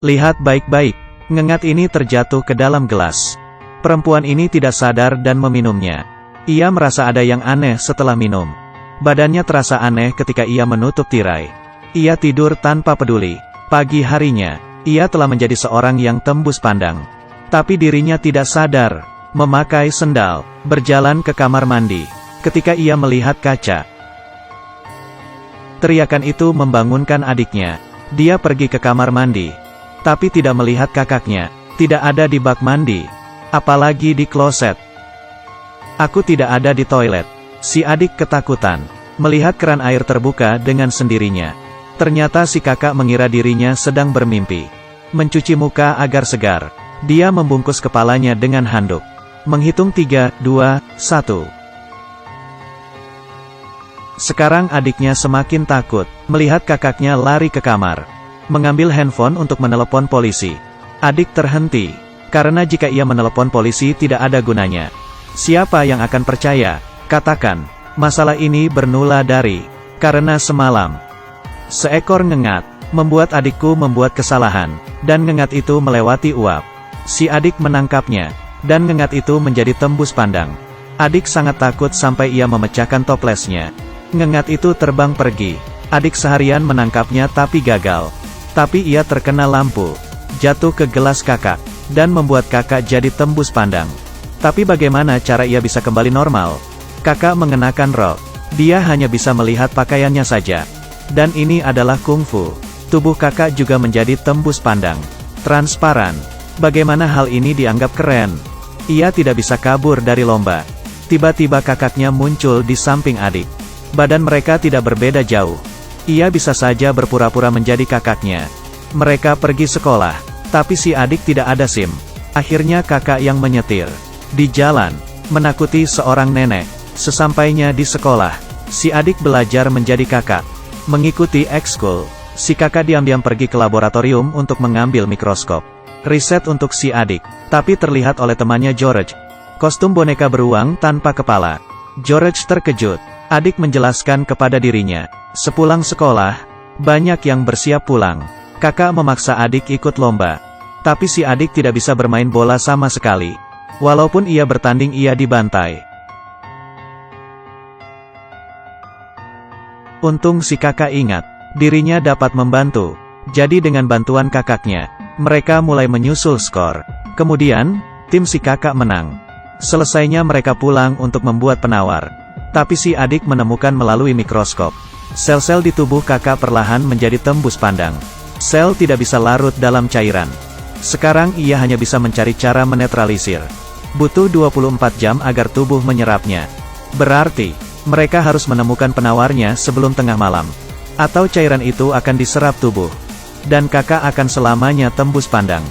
Lihat baik-baik, ngengat ini terjatuh ke dalam gelas. Perempuan ini tidak sadar dan meminumnya. Ia merasa ada yang aneh setelah minum. Badannya terasa aneh ketika ia menutup tirai. Ia tidur tanpa peduli. Pagi harinya, ia telah menjadi seorang yang tembus pandang. Tapi dirinya tidak sadar. Memakai sendal, berjalan ke kamar mandi. Ketika ia melihat kaca, teriakan itu membangunkan adiknya. Dia pergi ke kamar mandi, tapi tidak melihat kakaknya. Tidak ada di bak mandi, apalagi di kloset. Aku tidak ada di toilet. Si adik ketakutan, melihat keran air terbuka dengan sendirinya. Ternyata si kakak mengira dirinya sedang bermimpi. Mencuci muka agar segar, dia membungkus kepalanya dengan handuk. Menghitung 3, 2, 1. Sekarang adiknya semakin takut, melihat kakaknya lari ke kamar, mengambil handphone untuk menelepon polisi. Adik terhenti, karena jika ia menelepon polisi tidak ada gunanya. Siapa yang akan percaya? Katakan, masalah ini bermula dari, karena semalam, seekor ngengat, membuat adikku membuat kesalahan, dan ngengat itu melewati uap. Si adik menangkapnya, dan ngengat itu menjadi tembus pandang. Adik sangat takut sampai ia memecahkan toplesnya. Ngengat itu terbang pergi. Adik seharian menangkapnya tapi gagal. Tapi ia terkena lampu, jatuh ke gelas kakak, dan membuat kakak jadi tembus pandang. Tapi bagaimana cara ia bisa kembali normal? Kakak mengenakan rok. Dia hanya bisa melihat pakaiannya saja. Dan ini adalah kungfu. Tubuh kakak juga menjadi tembus pandang. Transparan. Bagaimana hal ini dianggap keren? Ia tidak bisa kabur dari lomba. Tiba-tiba kakaknya muncul di samping adik. Badan mereka tidak berbeda jauh. Ia bisa saja berpura-pura menjadi kakaknya. Mereka pergi sekolah, tapi si adik tidak ada SIM. Akhirnya kakak yang menyetir. Di jalan, menakuti seorang nenek. Sesampainya di sekolah, si adik belajar menjadi kakak. Mengikuti ekskul, si kakak diam-diam pergi ke laboratorium untuk mengambil mikroskop. Riset untuk si adik, tapi terlihat oleh temannya George. Kostum boneka beruang tanpa kepala. George terkejut. Adik menjelaskan kepada dirinya. Sepulang sekolah, banyak yang bersiap pulang. Kakak memaksa adik ikut lomba. Tapi si adik tidak bisa bermain bola sama sekali. Walaupun ia bertanding ia dibantai. Untung si kakak ingat, dirinya dapat membantu. Jadi dengan bantuan kakaknya, mereka mulai menyusul skor. Kemudian, tim si kakak menang. Selesainya mereka pulang untuk membuat penawar. Tapi si adik menemukan melalui mikroskop. Sel-sel di tubuh kakak perlahan menjadi tembus pandang. Sel tidak bisa larut dalam cairan. Sekarang ia hanya bisa mencari cara menetralisir. Butuh 24 jam agar tubuh menyerapnya. Berarti, mereka harus menemukan penawarnya sebelum tengah malam. Atau cairan itu akan diserap tubuh. Dan kakak akan selamanya tembus pandang.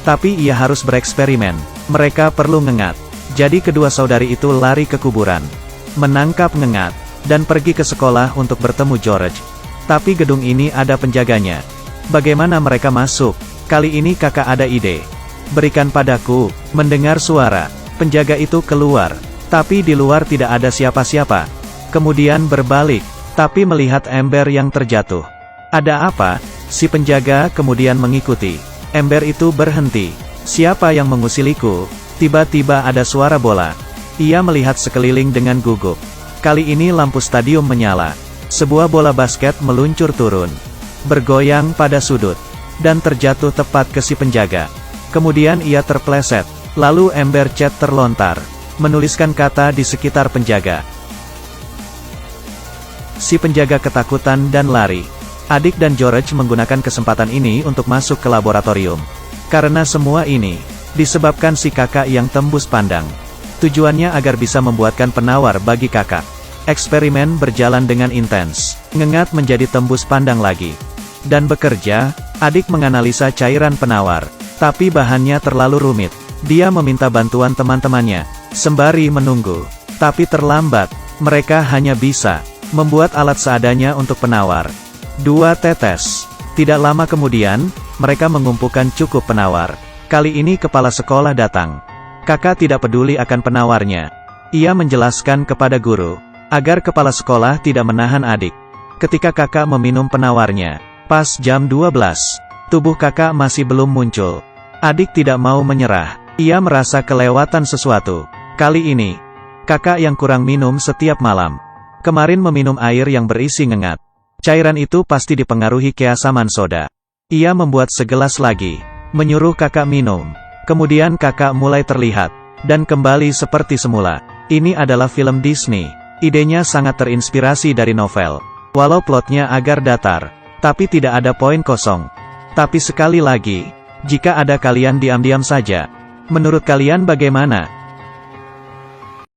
Tapi ia harus bereksperimen. Mereka perlu ngengat. Jadi kedua saudari itu lari ke kuburan, menangkap ngengat, dan pergi ke sekolah untuk bertemu George. Tapi gedung ini ada penjaganya. Bagaimana mereka masuk? Kali ini kakak ada ide. Berikan padaku. Mendengar suara, penjaga itu keluar. Tapi di luar tidak ada siapa-siapa. Kemudian berbalik, tapi melihat ember yang terjatuh. Ada apa? Si penjaga kemudian mengikuti. Ember itu berhenti. Siapa yang mengusiliku? Tiba-tiba ada suara bola. Ia melihat sekeliling dengan gugup. Kali ini lampu stadium menyala. Sebuah bola basket meluncur turun, bergoyang pada sudut, dan terjatuh tepat ke si penjaga. Kemudian ia terpleset. Lalu ember cat terlontar, menuliskan kata di sekitar penjaga. Si penjaga ketakutan dan lari. Adik dan George menggunakan kesempatan ini untuk masuk ke laboratorium. Karena semua ini disebabkan si kakak yang tembus pandang. Tujuannya agar bisa membuatkan penawar bagi kakak. Eksperimen berjalan dengan intens. Ngengat menjadi tembus pandang lagi. Dan bekerja, adik menganalisa cairan penawar. Tapi bahannya terlalu rumit. Dia meminta bantuan teman-temannya, sembari menunggu. Tapi terlambat. Mereka hanya bisa membuat alat seadanya untuk penawar. 2 tetes. Tidak lama kemudian, mereka mengumpulkan cukup penawar. Kali ini kepala sekolah datang. Kakak tidak peduli akan penawarnya. Ia menjelaskan kepada guru, agar kepala sekolah tidak menahan adik. Ketika kakak meminum penawarnya, pas jam 12, Tubuh kakak masih belum muncul. Adik tidak mau menyerah. Ia merasa kelewatan sesuatu. Kali ini, kakak yang kurang minum setiap malam. Kemarin meminum air yang berisi ngengat. Cairan itu pasti dipengaruhi keasaman soda. Ia membuat segelas lagi, menyuruh kakak minum. Kemudian kakak mulai terlihat, dan kembali seperti semula. Ini adalah film Disney. Idenya sangat terinspirasi dari novel. Walau plotnya agar datar, tapi tidak ada poin kosong. Tapi sekali lagi, jika ada kalian diam-diam saja. Menurut kalian bagaimana?